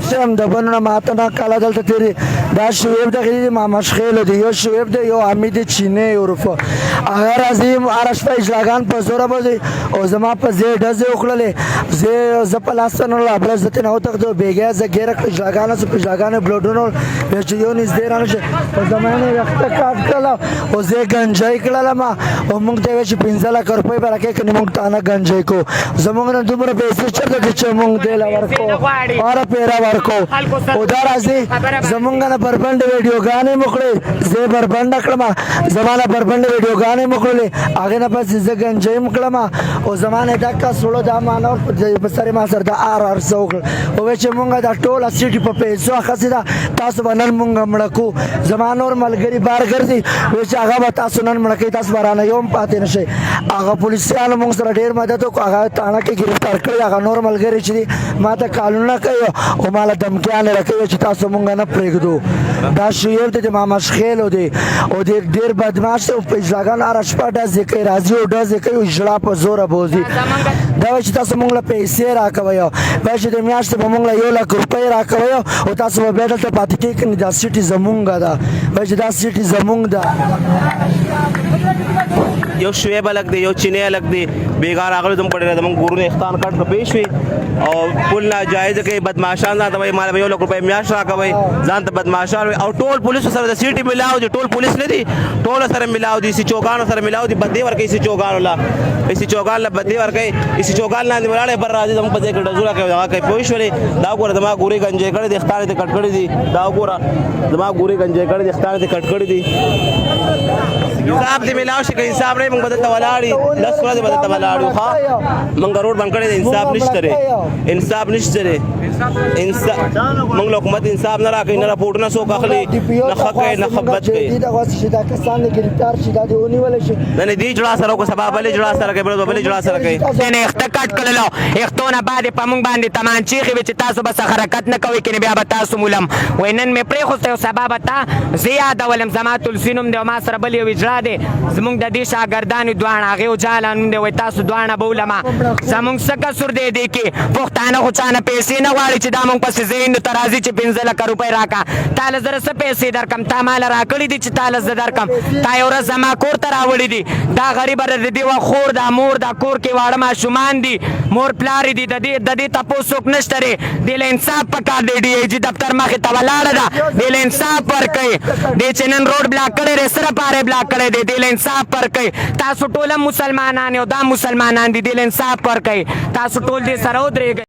شم دبنا ماتنا کلا دلته تیری دا شعیب د غیری مامش خیل دی یو شعیب دی یو حمید چینه یورفو اگر عظیم ارش په اجلاګان په زوره بوزي او زما په زی ډزه وکړلې زه زپلاستن الله برزت نه وته دو بیګه ز غیر اجلاګان سو اجلاګان بلډونو بچیو نس دی رانه په زمانه وخت کاټ کړل او زه گنجای کړل ما او موږ ته چې 15 لک روپۍ برکه کني موږ تانه گنجای کو زموږ نه دومره پیسې چرته چې موږ دل ورکو اور پیرا ورکو او دا راځي زمونږ نه بربند ویډیو غانې مخړې زه بربند کړم زمانه بربند ویډیو غانې مخړلې هغه نه پس زه گنجې مخړم او زمانه دا کا سولو دا مانو په سره ما سره دا ار سوق او چې مونږه دا ټوله سیټي په پیسو خسیدا تاسو باندې مونږ مړکو زمانه اور ملګری بار ګرځي و چې هغه به تاسو نن مړکې تاسو بارانه یوم پاتې نشي هغه پولیسانو مونږ سره ډیر مدد وکړه هغه تانه کې گرفتار کړی هغه نور ملګری چې ما ته قانون کوي او مال دمکیان راکوي چې تاسو مونږ نه پرېږدو دا شعیب د مامش خیل دی او ډیر بدمعاش او په اجلاګان ارش په ډز کوي راځي او ډز کوي اجلا په زور بوزي دا چې تاسو مونږ له پیسې راکوي وای چې د میاشتې په مونږ له 1 لک روپۍ راکوي او تاسو به دلته پاتې کېږئ دا سیټي زمونږ ده وای چې دا سیټي زمونږ ده یو شعیب الګ دی یو چینه الګ دی بیګار اغله دم پړی راځم ګورو نه اختان کټ پیش وی او پول ناجایز کې بدمعشان ځان ته مال 1 لک روپۍ میاش راکوي ځان ته بدمعشان او ټول پولیس سره د سیټي ملاو دي ټول پولیس نه دي ټول سره ملاو دي سی چوغان سره ملاو دي بدی ور کوي سی چوغان ولا سی چوغان له بدی ور کوي سی چوغان نه ولاړې پر راځي زموږ په دې کې ډزولا کوي دا کوي پوښ ولې دا ګوره دما ګوري گنجې کړي د اختار ته کټ کړي دي دا ګوره دما ګوري گنجې کړي د اختار ته کټ کړي دي صاحب دې ملاو شي کې حساب نه موږ بدل ولاړی 10 ورځې بدل ولاړو ها موږ روډ باندې کړي انصاف نشته ری انصاف نشته ری انصاف موږ حکومت انصاف نه راکې نه راپورټ نه سو اخلي نه خکې نه خبرت کوي دا غوښ شي دا کسان گرفتار شي دا دیونی ولې شي نه دې جړه سره کو سبب بلې جړه سره کې بلې جړه سره کې نه اخته کټ کړلو اختونه باندې پمنګ باندې تمانچی خو چې تاسو بس حرکت نه کوي کني بیا به تاسو مولم وینن مې پرې خو ته سبب تا زیاده ولم زمات الفینم د ما سره بلې وجړه دي زمونږ د دې شاګردانو دوان هغه او جالان دی وای تاسو دوانه بولما زمونږ څخه سر دی دی کې پښتانه خو چانه پیسې نه غواړي چې دا مونږ پسې زین ترازی چې 15 لک روپۍ راکا تعالی زره څه پیسې درکم تا مال راکړي دي چې تعالی زه درکم تا یو ورځ زما کور ته راوړي دي دا غریب دی و خور دا مور دا کور کې واړه ماشومان دي مور پلار دي د دې تاسو نشته ری د انصاف پکار دی ډي جی دفتر مخې ته ولاړه ده د انصاف پر کوي د چنن روډ بلاک کړي سره پاره بلاک کړي دی د انصاف پر کوي تاسو ټول مسلمانان او دا مسلمانان دي د انصاف پر کوي تاسو ټول دې سره ودرېږئ